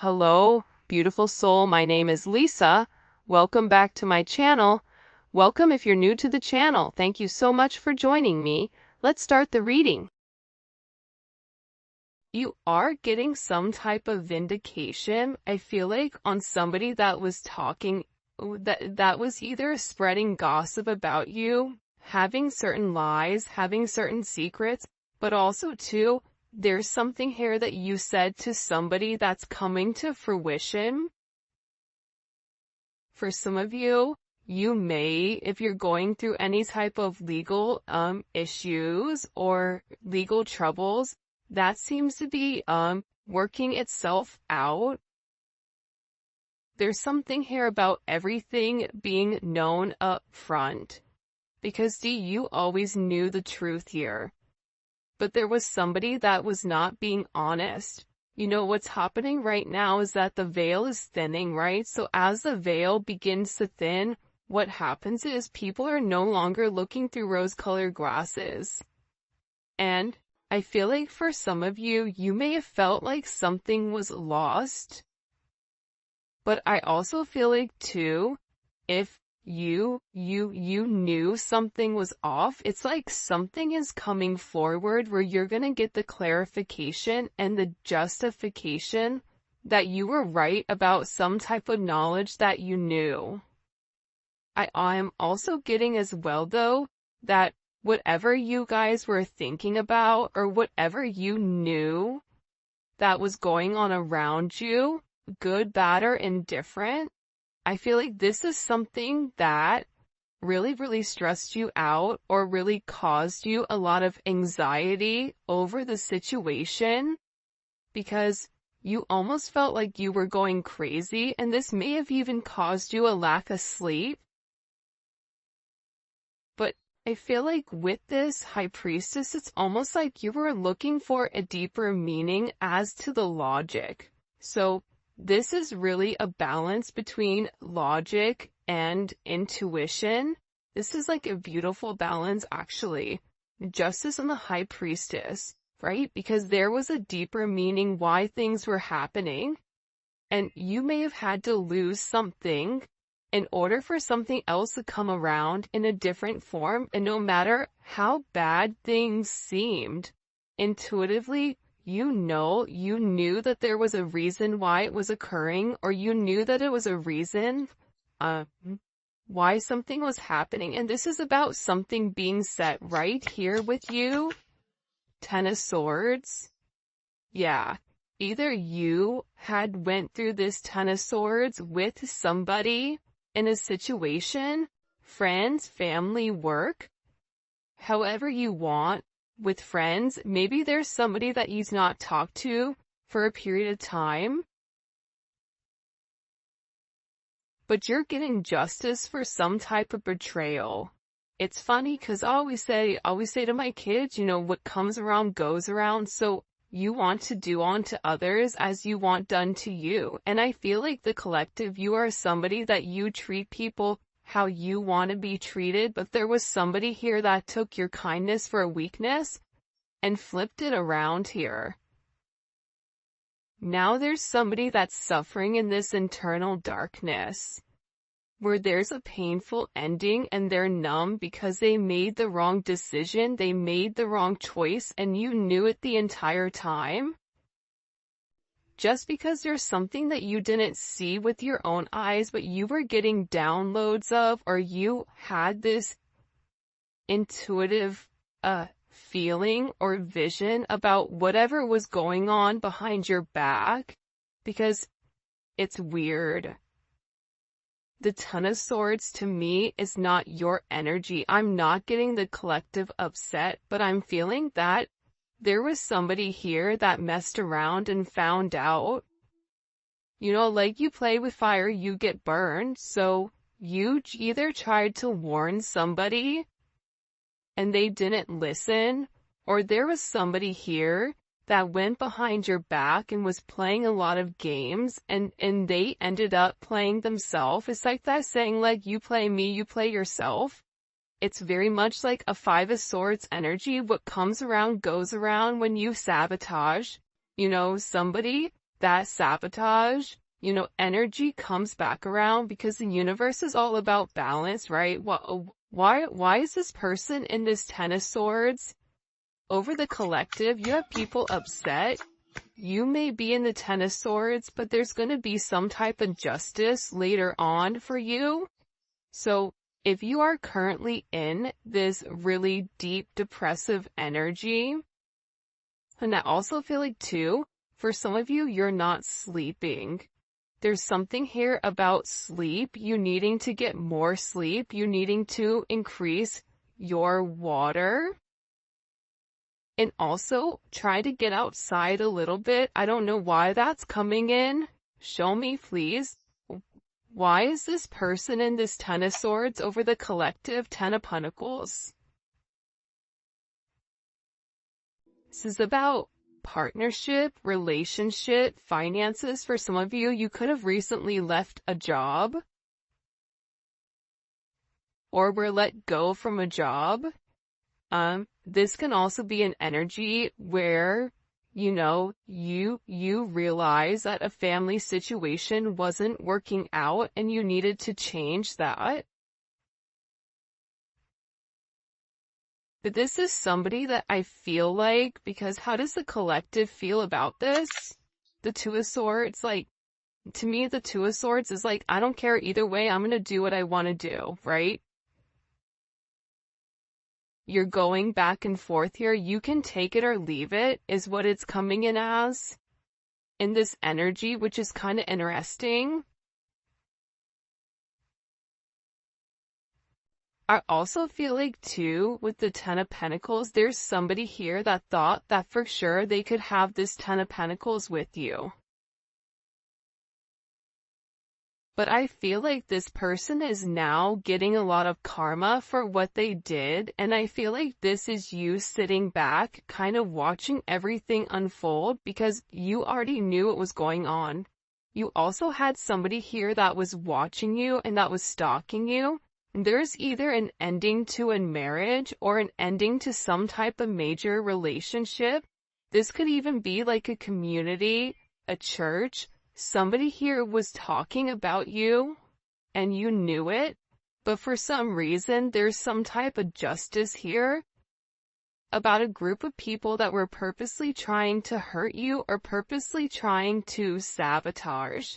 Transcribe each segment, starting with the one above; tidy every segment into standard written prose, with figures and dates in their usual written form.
Hello, beautiful soul. My name is Lisa. Welcome back to my channel. Welcome if you're new to the channel. Thank you so much for joining me. Let's start the reading. You are getting some type of vindication, I feel like, on somebody that was talking, that was either spreading gossip about you, having certain lies, having certain secrets, but also too, there's something here that you said to somebody that's coming to fruition. For some of you, you may, if you're going through any type of legal issues or legal troubles, that seems to be working itself out. There's something here about everything being known up front. Because you always knew the truth here. But there was somebody that was not being honest. You know, what's happening right now is that the veil is thinning, right? So as the veil begins to thin, what happens is people are no longer looking through rose-colored glasses. And I feel like for some of you, you may have felt like something was lost. But I also feel like too, if you knew something was off, it's like something is coming forward where you're gonna get the clarification and the justification that you were right about some type of knowledge that you knew. I'm also getting as well though, that whatever you guys were thinking about or whatever you knew that was going on around you, good, bad, or indifferent, I feel like this is something that really stressed you out or really caused you a lot of anxiety over the situation because you almost felt like you were going crazy, and this may have even caused you a lack of sleep. But I feel like with this High Priestess, it's almost like you were looking for a deeper meaning as to the logic. So this is really a balance between logic and intuition. This is like a beautiful balance, actually. Justice and the High Priestess, right? Because there was a deeper meaning why things were happening. And you may have had to lose something in order for something else to come around in a different form. And no matter how bad things seemed, intuitively, you knew that there was a reason why it was occurring, or you knew that it was a reason why something was happening. And this is about something being set right here with you. Ten of Swords. Yeah. Either you had went through this Ten of Swords with somebody in a situation, friends, family, work, however you want. With friends, maybe there's somebody that you've not talked to for a period of time, but you're getting justice for some type of betrayal. It's funny because I always say to my kids, you know, what comes around goes around. So you want to do unto others as you want done to you. And I feel like the collective, you are somebody that you treat people how you want to be treated, but there was somebody here that took your kindness for a weakness and flipped it around here. Now there's somebody that's suffering in this internal darkness, where there's a painful ending and they're numb because they made the wrong decision, they made the wrong choice, and you knew it the entire time. Just because there's something that you didn't see with your own eyes, but you were getting downloads of, or you had this intuitive feeling or vision about whatever was going on behind your back, because it's weird. The Ten of Swords to me is not your energy. I'm not getting the collective upset, but I'm feeling that there was somebody here that messed around and found out. You know, like you play with fire, you get burned. So you either tried to warn somebody and they didn't listen, or there was somebody here that went behind your back and was playing a lot of games and they ended up playing themselves. It's like that saying, like, you play me, you play yourself. It's very much like a Five of Swords energy. What comes around goes around when you sabotage, you know, somebody. that sabotage, energy comes back around because the universe is all about balance, right? Why is this person in this Ten of Swords? Over the collective, you have people upset. You may be in the Ten of Swords, but there's going to be some type of justice later on for you. So if you are currently in this really deep depressive energy, and I also feel like too, for some of you, you're not sleeping. There's something here about sleep, you needing to get more sleep, you needing to increase your water. And also, try to get outside a little bit. I don't know why that's coming in. Show me, please. Why is this person in this Ten of Swords over the collective Ten of Pentacles? This is about partnership, relationship, finances. For some of you, you could have recently left a job or were let go from a job. This can also be an energy where, you realize that a family situation wasn't working out and you needed to change that. But this is somebody that I feel like, because how does the collective feel about this? The Two of Swords, to me, the Two of Swords is I don't care either way, I'm gonna do what I want to do, right? You're going back and forth here. You can take it or leave it, is what it's coming in as. In this energy, which is kind of interesting. I also feel like too, with the Ten of Pentacles, there's somebody here that thought that for sure they could have this Ten of Pentacles with you. But I feel like this person is now getting a lot of karma for what they did, and I feel like this is you sitting back, kind of watching everything unfold because you already knew what was going on. You also had somebody here that was watching you and that was stalking you. There's either an ending to a marriage or an ending to some type of major relationship. This could even be like a community, a church. Somebody here was talking about you, and you knew it, but for some reason, there's some type of justice here about a group of people that were purposely trying to hurt you or purposely trying to sabotage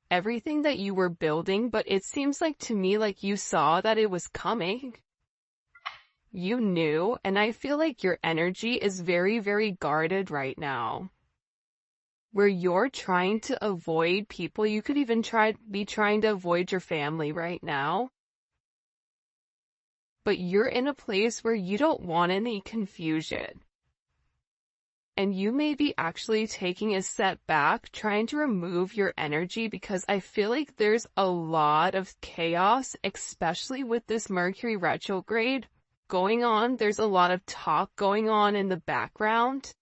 everything that you were building, but it seems like to me like you saw that it was coming. You knew, and I feel like your energy is very, very guarded right now. Where you're trying to avoid people, you could even be trying to avoid your family right now. But you're in a place where you don't want any confusion. And you may be actually taking a step back, trying to remove your energy because I feel like there's a lot of chaos, especially with this Mercury retrograde going on. There's a lot of talk going on in the background.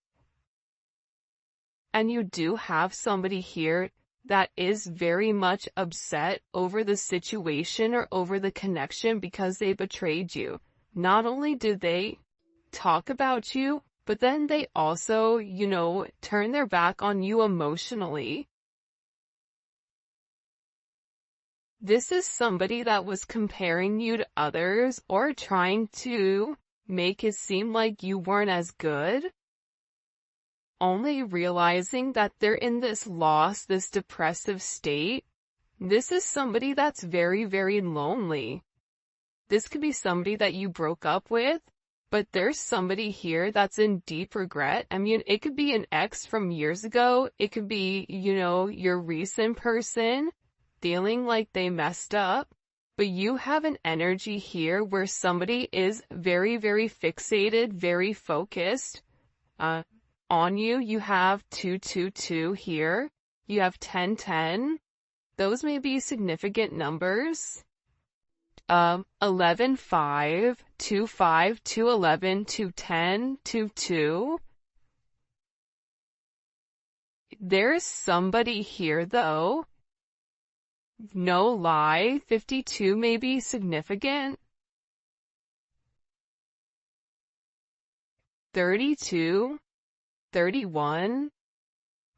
And you do have somebody here that is very much upset over the situation or over the connection because they betrayed you. Not only did they talk about you, but then they also, turn their back on you emotionally. This is somebody that was comparing you to others or trying to make it seem like you weren't as good. Only realizing that they're in this loss, this depressive state. This is somebody that's very, very lonely. This could be somebody that you broke up with, but there's somebody here that's in deep regret. I mean, it could be an ex from years ago. It could be, your recent person feeling like they messed up. But you have an energy here where somebody is very, very fixated, very focused, on you. You have 222 here. You have 1010. Those may be significant numbers. 11, 5, 2, 5, 2, 11, 2, 10, 2, 2. There's somebody here though. No lie, 52 may be significant. 32. 31,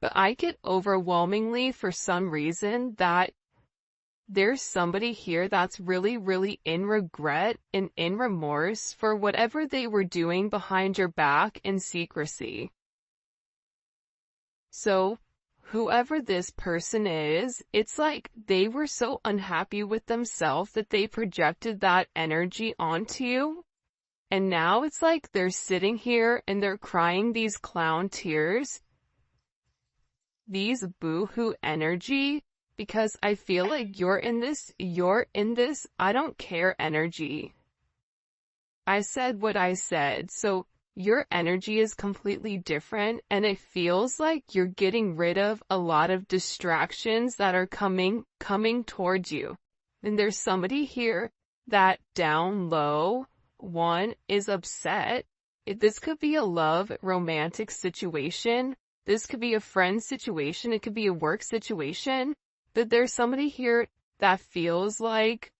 But I get overwhelmingly for some reason that there's somebody here that's really, really in regret and in remorse for whatever they were doing behind your back in secrecy. So, whoever this person is, it's like they were so unhappy with themselves that they projected that energy onto you. And now it's like they're sitting here and they're crying these clown tears, these boo-hoo energy, because I feel like you're in this, I don't care energy. I said what I said, so your energy is completely different, and it feels like you're getting rid of a lot of distractions that are coming towards you. And there's somebody here that down low, one, is upset. This could be a love, romantic situation. This could be a friend situation. It could be a work situation. But there's somebody here that feels like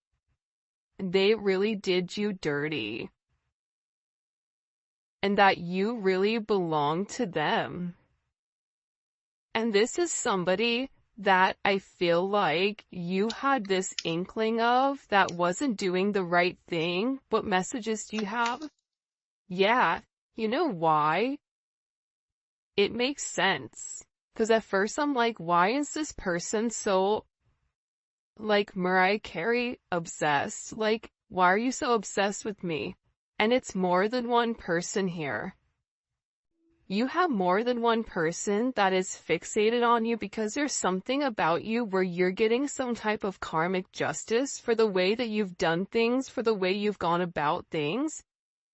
they really did you dirty, and that you really belong to them. And this is somebody that I feel like you had this inkling of that wasn't doing the right thing. What messages do you have? Yeah, you know why? It makes sense. Because at first I'm like, why is this person so, like, Mariah Carey obsessed? Like, why are you so obsessed with me? And it's more than one person here. You have more than one person that is fixated on you because there's something about you where you're getting some type of karmic justice for the way that you've done things, for the way you've gone about things,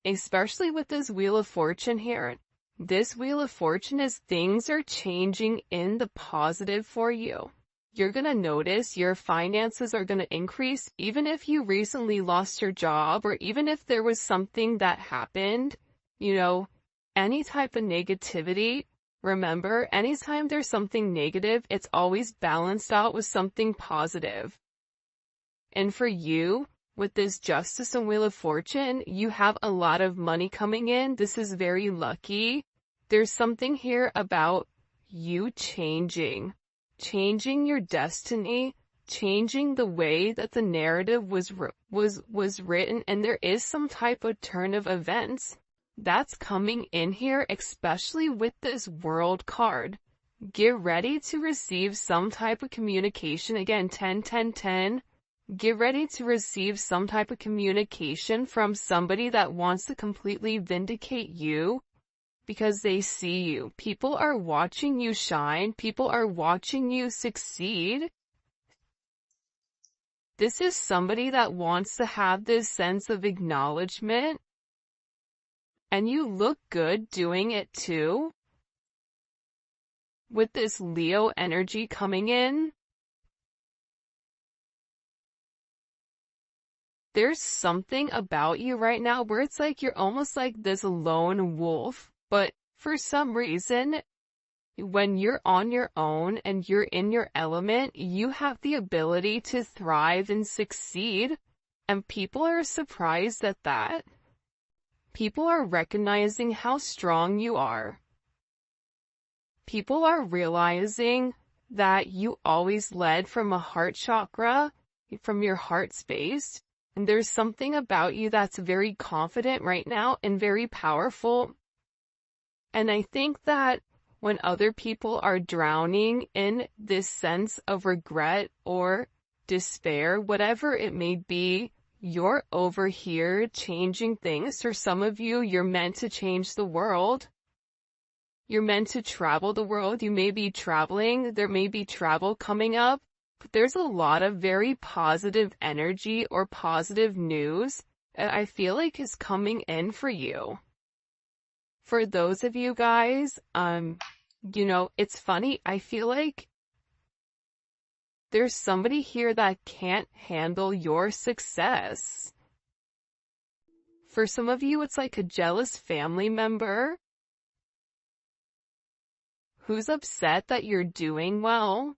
especially with this Wheel of Fortune here. This Wheel of Fortune is things are changing in the positive for you. You're going to notice your finances are going to increase even if you recently lost your job, or even if there was something that happened, any type of negativity. Remember, anytime there's something negative, it's always balanced out with something positive. And for you, with this Justice and Wheel of Fortune, you have a lot of money coming in. This is very lucky. There's something here about you changing your destiny, changing the way that the narrative was written, and there is some type of turn of events that's coming in here, especially with this World card. Get ready to receive some type of communication. Again, 10, 10, 10. Get ready to receive some type of communication from somebody that wants to completely vindicate you because they see you. People are watching you shine. People are watching you succeed. This is somebody that wants to have this sense of acknowledgement. And you look good doing it too. With this Leo energy coming in, there's something about you right now where it's like you're almost like this lone wolf, but for some reason, when you're on your own and you're in your element, you have the ability to thrive and succeed, and people are surprised at that. People are recognizing how strong you are. People are realizing that you always led from a heart chakra, from your heart space. And there's something about you that's very confident right now and very powerful. And I think that when other people are drowning in this sense of regret or despair, whatever it may be, you're over here changing things. For some of you, you're meant to change the world. You're meant to travel the world. You may be traveling. There may be travel coming up. But there's a lot of very positive energy or positive news that I feel like is coming in for you. For those of you guys, it's funny. I feel like there's somebody here that can't handle your success. For some of you, it's like a jealous family member who's upset that you're doing well.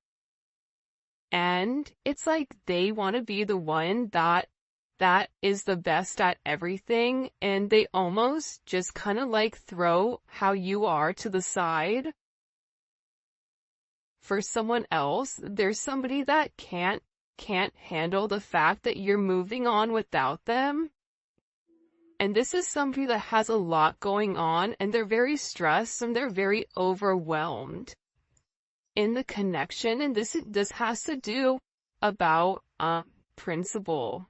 And it's like they want to be the one that is the best at everything, and they almost just kind of like throw how you are to the side. for someone else. There's somebody that can't handle the fact that you're moving on without them. And this is somebody that has a lot going on, and they're very stressed and they're very overwhelmed in the connection. And this has to do about principle.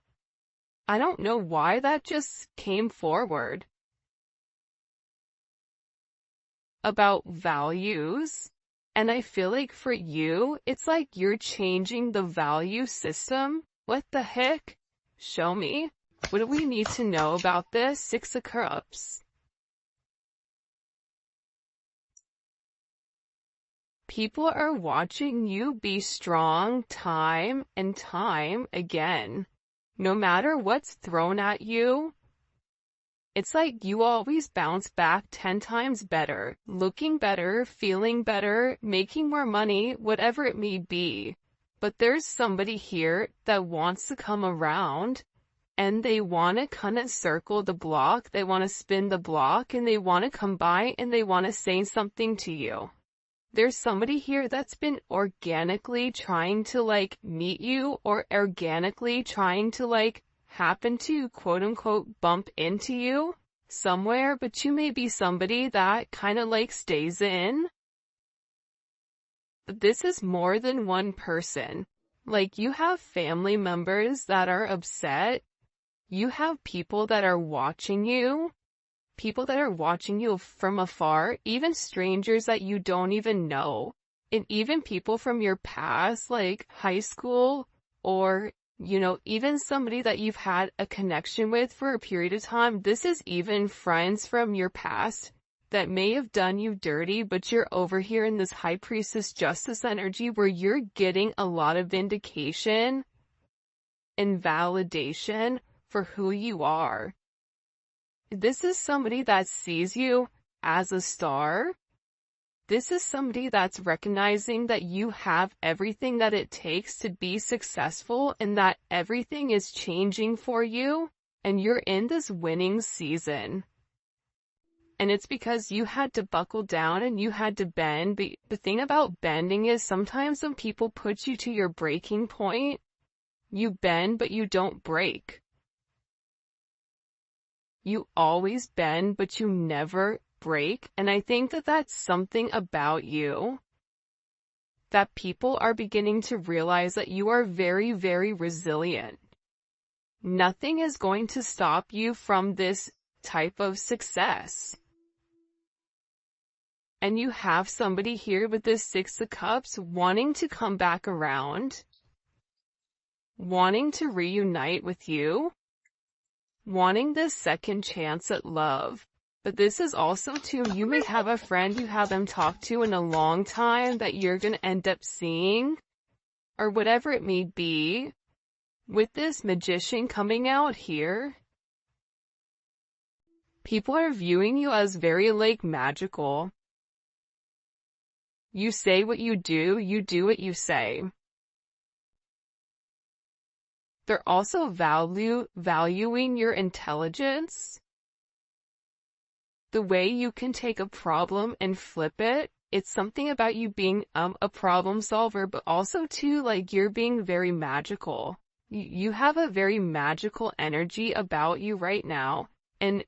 I don't know why that just came forward. About values. And I feel like for you, it's like you're changing the value system. What the heck? Show me. What do we need to know about this? Six of Cups. People are watching you be strong time and time again. No matter what's thrown at you, it's like you always bounce back 10 times better, looking better, feeling better, making more money, whatever it may be. But there's somebody here that wants to come around, and they want to kind of circle the block, they want to spin the block, and they want to come by and they want to say something to you. There's somebody here that's been organically trying to meet you, or organically trying to happen to quote unquote bump into you somewhere, but you may be somebody that kind of stays in. But this is more than one person. You have family members that are upset. You have people that are watching you from afar, even strangers that you don't even know, and even people from your past, like high school, or, even somebody that you've had a connection with for a period of time. This is even friends from your past that may have done you dirty, but you're over here in this High Priestess Justice energy where you're getting a lot of vindication and validation for who you are. This is somebody that sees you as a star. This is somebody that's recognizing that you have everything that it takes to be successful, and that everything is changing for you, and you're in this winning season. And it's because you had to buckle down and you had to bend. But the thing about bending is sometimes when people put you to your breaking point, you bend but you don't break. You always bend, but you never break. And I think that that's something about you that people are beginning to realize, that you are very, very resilient. Nothing is going to stop you from this type of success. And you have somebody here with this Six of Cups wanting to come back around, wanting to reunite with you, wanting this second chance at love. But this is also too, you may have a friend you haven't talked to in a long time that you're going to end up seeing, or whatever it may be. With this Magician coming out here, people are viewing you as very magical. You say what you do what you say. They're also valuing your intelligence. The way you can take a problem and flip it. It's something about you being a problem solver, but also too, you're being very magical. You have a very magical energy about you right now. And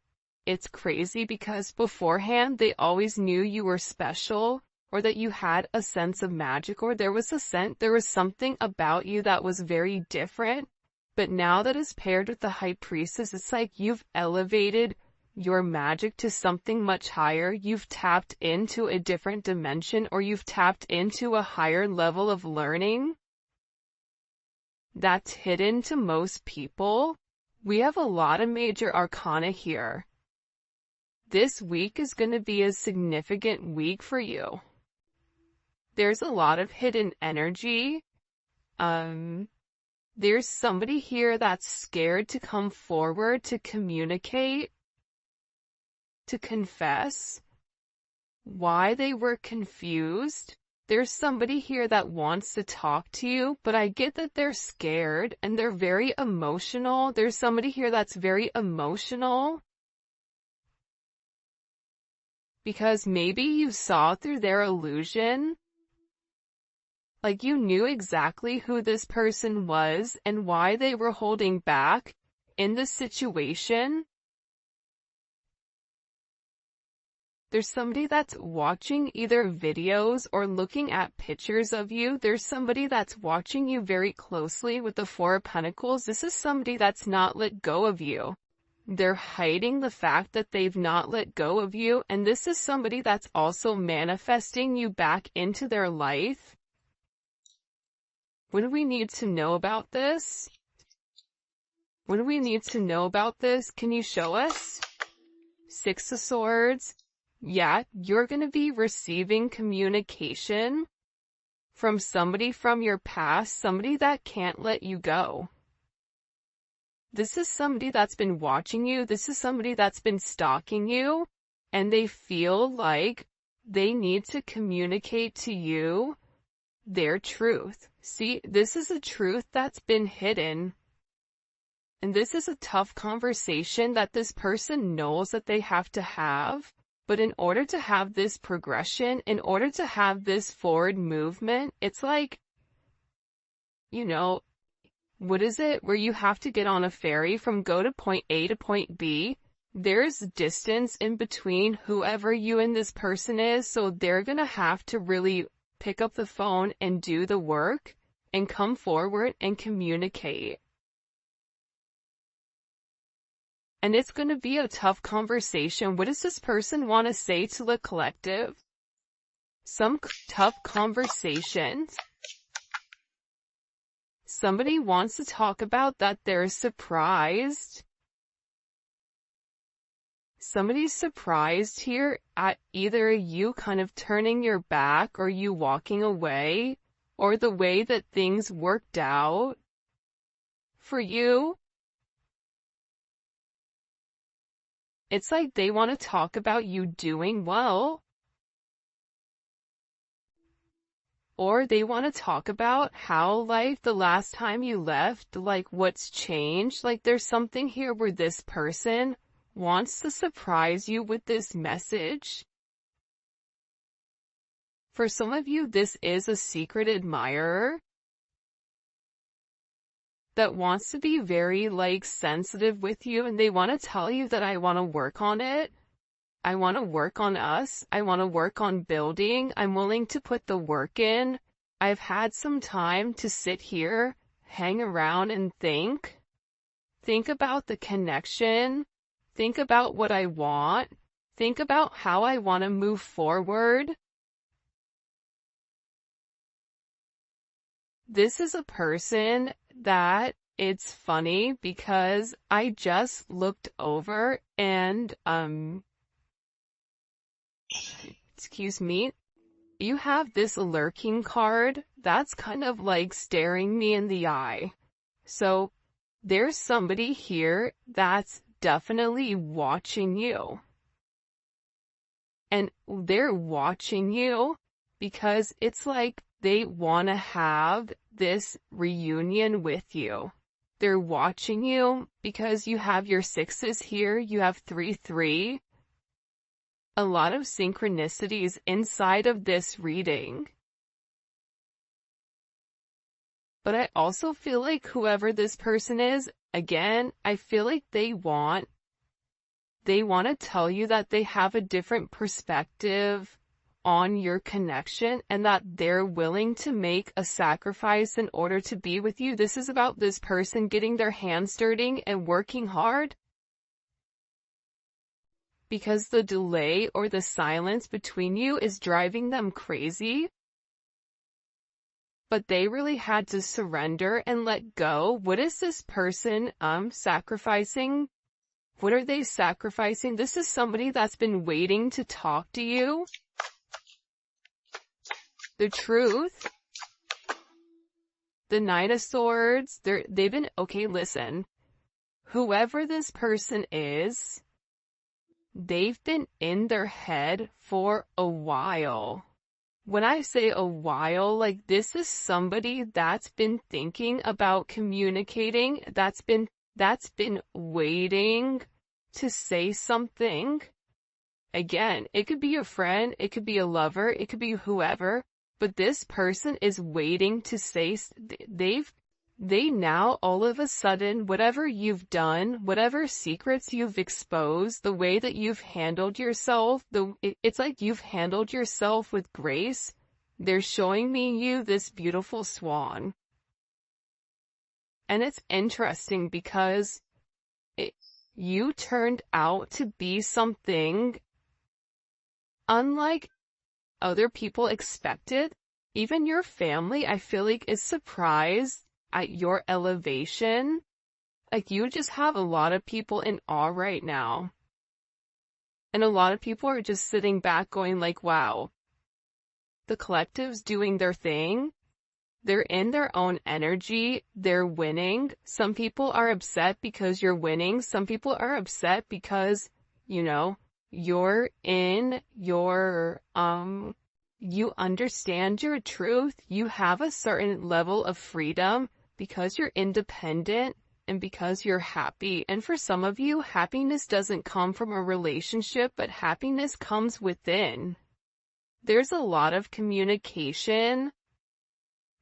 it's crazy because beforehand they always knew you were special, or that you had a sense of magic, or there was something about you that was very different. But now that is paired with the High Priestess, it's like you've elevated your magic to something much higher. You've tapped into a different dimension, or you've tapped into a higher level of learning that's hidden to most people. We have a lot of major arcana here. This week is going to be a significant week for you. There's a lot of hidden energy. There's somebody here that's scared to come forward, to communicate, to confess why they were confused. There's somebody here that wants to talk to you, but I get that they're scared and they're very emotional. There's somebody here that's very emotional because maybe you saw through their illusion. Like you knew exactly who this person was and why they were holding back in the situation. There's somebody that's watching either videos or looking at pictures of you. There's somebody that's watching you very closely with the Four of Pentacles. This is somebody that's not let go of you. They're hiding the fact that they've not let go of you. And this is somebody that's also manifesting you back into their life. What do we need to know about this? What do we need to know about this? Can you show us? Six of Swords. Yeah, you're going to be receiving communication from somebody from your past, somebody that can't let you go. This is somebody that's been watching you. This is somebody that's been stalking you, and they feel like they need to communicate to you their truth. See, this is a truth that's been hidden. And this is a tough conversation that this person knows that they have to have. But in order to have this progression, in order to have this forward movement, it's like, you know, what is it? Where you have to get on a ferry from go to point A to point B. There's distance in between whoever you and this person is, so they're gonna have to really pick up the phone and do the work and come forward and communicate. And it's going to be a tough conversation. What does this person want to say to the collective? Some tough conversations. Somebody wants to talk about that they're surprised. Somebody's surprised here at either you kind of turning your back or you walking away, or the way that things worked out for you. It's like they want to talk about you doing well. Or they want to talk about how, like, the last time you left, like, what's changed. Like, there's something here where this person wants to surprise you with this message. For some of you, this is a secret admirer that wants to be very, like, sensitive with you, and they want to tell you that I want to work on it. I want to work on us. I want to work on building. I'm willing to put the work in. I've had some time to sit here, hang around and think. Think about the connection. Think about what I want. Think about how I want to move forward. This is a person that it's funny because I just looked over and, excuse me, you have this lurking card that's kind of like staring me in the eye. So there's somebody here that's definitely watching you. And they're watching you because it's like they want to have this reunion with you. They're watching you because you have your sixes here, you have 3-3. A lot of synchronicities inside of this reading. But I also feel like whoever this person is, again, I feel like they want to tell you that they have a different perspective on your connection and that they're willing to make a sacrifice in order to be with you. This is about this person getting their hands dirty and working hard. Because the delay or the silence between you is driving them crazy. But they really had to surrender and let go. What is this person sacrificing? What are they sacrificing? This is somebody that's been waiting to talk to you. The truth. The Knight of Swords. They've been, okay, listen. Whoever this person is, they've been in their head for a while. When I say a while, like this is somebody that's been thinking about communicating, that's been waiting to say something. Again, it could be a friend, it could be a lover, it could be whoever, but this person is waiting to say, they now all of a sudden, whatever you've done, whatever secrets you've exposed, the way that you've handled yourself, it's like you've handled yourself with grace. They're showing me you this beautiful swan. And it's interesting because you turned out to be something unlike other people expected. Even your family, I feel like, is surprised at your elevation. Like, you just have a lot of people in awe right now. And a lot of people are just sitting back going like, wow, the collective's doing their thing. They're in their own energy. They're winning. Some people are upset because you're winning. Some people are upset because, you know, you're in your, you understand your truth. You have a certain level of freedom because you're independent and because you're happy. And for some of you, happiness doesn't come from a relationship, but happiness comes within. There's a lot of communication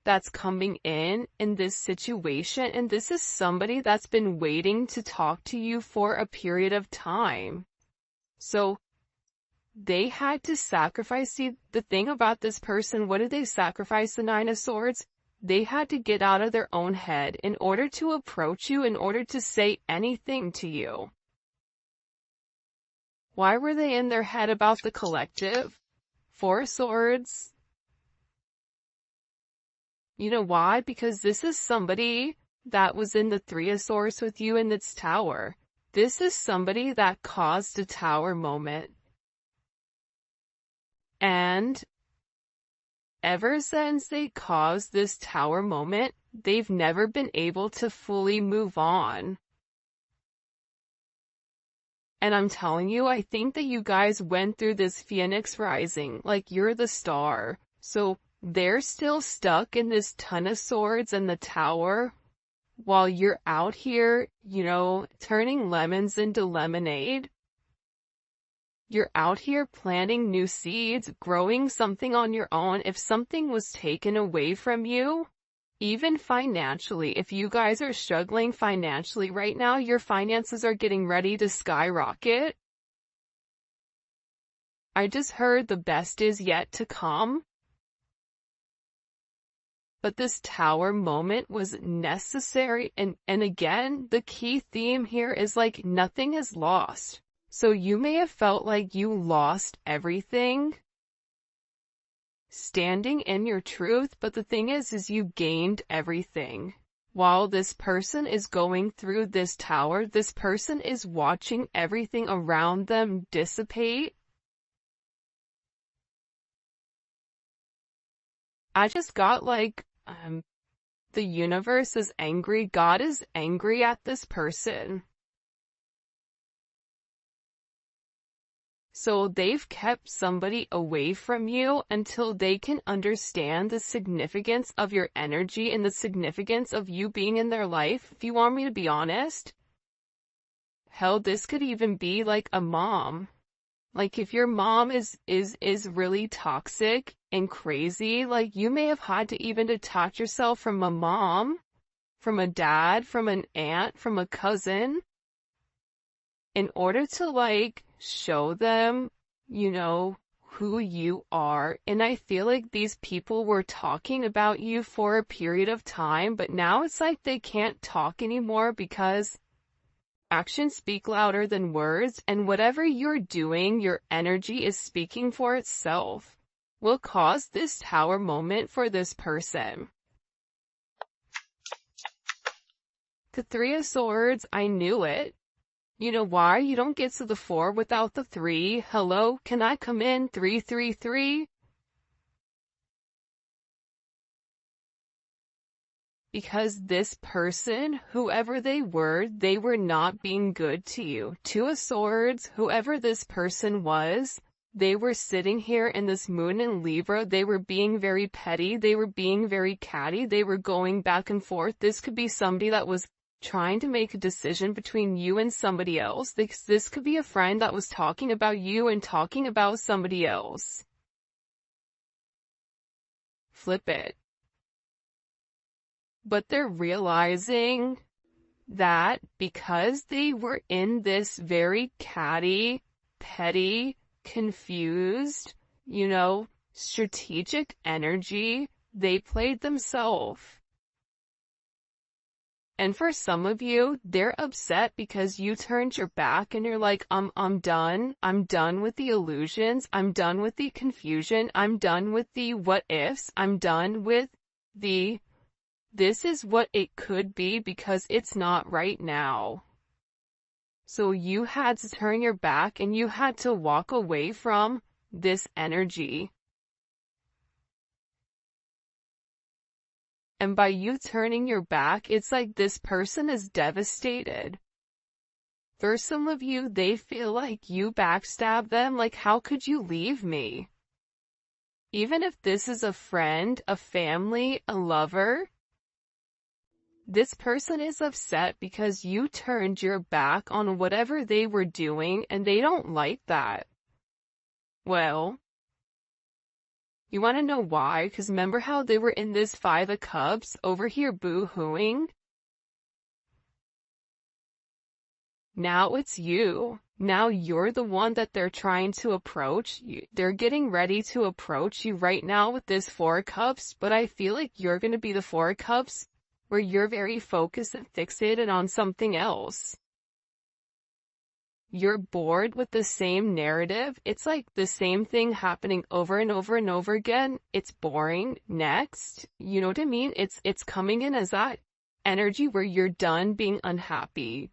that's coming in this situation, and this is somebody that's been waiting to talk to you for a period of time. So they had to sacrifice. See, the thing about this person, what did they sacrifice? The Nine of Swords? They had to get out of their own head in order to approach you, in order to say anything to you. Why were they in their head about the collective? Four of Swords. You know why? Because this is somebody that was in the Three of Swords with you in its tower. This is somebody that caused a tower moment. And ever since they caused this tower moment, they've never been able to fully move on. And I'm telling you, I think that you guys went through this Phoenix rising, like you're the star. So they're still stuck in this Ton of Swords and the tower, while you're out here, you know, turning lemons into lemonade. You're out here planting new seeds, growing something on your own. If something was taken away from you, even financially, if you guys are struggling financially right now, your finances are getting ready to skyrocket. I just heard the best is yet to come. But this tower moment was necessary, and again, the key theme here is like nothing is lost. So you may have felt like you lost everything standing in your truth, but the thing is you gained everything. While this person is going through this tower, this person is watching everything around them dissipate. I just got like, the universe is angry. God is angry at this person. So they've kept somebody away from you until they can understand the significance of your energy and the significance of you being in their life. If you want me to be honest, hell, this could even be like a mom. Like if your mom is really toxic and crazy, like you may have had to even detach yourself from a mom, from a dad, from an aunt, from a cousin, in order to like show them, you know, who you are. And I feel like these people were talking about you for a period of time, but now it's like they can't talk anymore because actions speak louder than words, and whatever you're doing, your energy is speaking for itself. Will cause this tower moment for this person. The Three of Swords, I knew it. You know why? You don't get to the 4 without the 3. Hello, can I come in? 333? Because this person, whoever they were not being good to you. Two of Swords, whoever this person was, they were sitting here in this moon in Libra. They were being very petty. They were being very catty. They were going back and forth. This could be somebody that was trying to make a decision between you and somebody else. This could be a friend that was talking about you and talking about somebody else. flip it. But they're realizing that because they were in this very catty, petty, confused, strategic energy, they played themselves. And for some of you, they're upset because you turned your back and you're like, I'm done. I'm done with the illusions. I'm done with the confusion. I'm done with the what ifs. I'm done with the this is what it could be because it's not right now. So you had to turn your back and you had to walk away from this energy. And by you turning your back, it's like this person is devastated. For some of you, they feel like you backstabbed them, like how could you leave me? Even if this is a friend, a family, a lover, this person is upset because you turned your back on whatever they were doing and they don't like that. Well, you want to know why? Because remember how they were in this Five of Cups over here boo-hooing? Now it's you. Now you're the one that they're trying to approach. They're getting ready to approach you right now with this Four of Cups, but I feel like you're going to be the Four of Cups where you're very focused and fixated on something else. You're bored with the same narrative. It's like the same thing happening over and over and over again. It's boring. Next. You know what I mean? It's coming in as that energy where you're done being unhappy.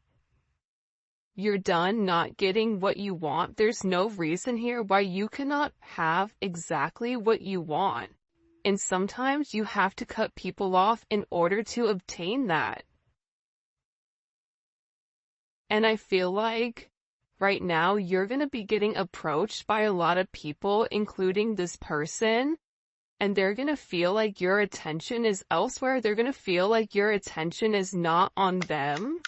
You're done not getting what you want. There's no reason here why you cannot have exactly what you want. And sometimes you have to cut people off in order to obtain that. And I feel like right now you're going to be getting approached by a lot of people, including this person, and they're going to feel like your attention is elsewhere. They're going to feel like your attention is not on them.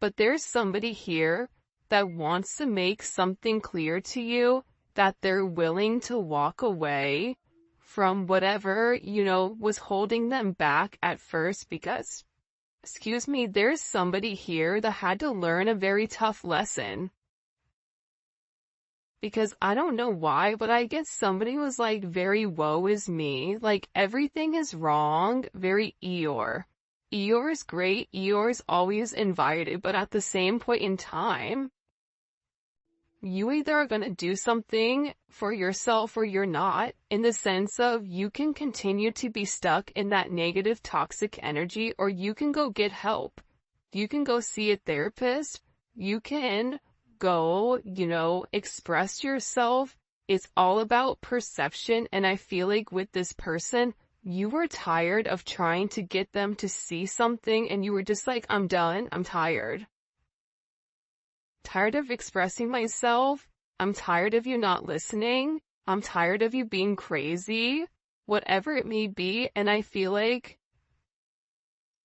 But there's somebody here that wants to make something clear to you, that they're willing to walk away from whatever, was holding them back at first because, there's somebody here that had to learn a very tough lesson. Because I don't know why, but I guess somebody was like very woe is me, like everything is wrong, very Eeyore. Eeyore is great, Eeyore's always invited, but at the same point in time, you either are going to do something for yourself or you're not, in the sense of you can continue to be stuck in that negative toxic energy, or you can go get help. You can go see a therapist. You can go, express yourself. It's all about perception. And I feel like with this person, you were tired of trying to get them to see something and you were just like, I'm done. I'm tired. Tired of expressing myself. I'm tired of you not listening. I'm tired of you being crazy, whatever it may be. And I feel like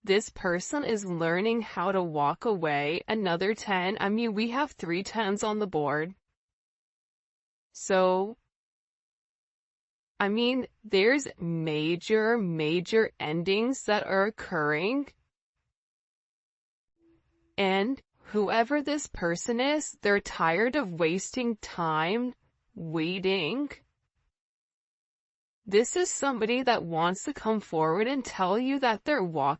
this person is learning how to walk away. Another 10. I mean, we have 3 10s on the board. So, I mean, there's major endings that are occurring. And whoever this person is, they're tired of wasting time waiting. This is somebody that wants to come forward and tell you that they're walking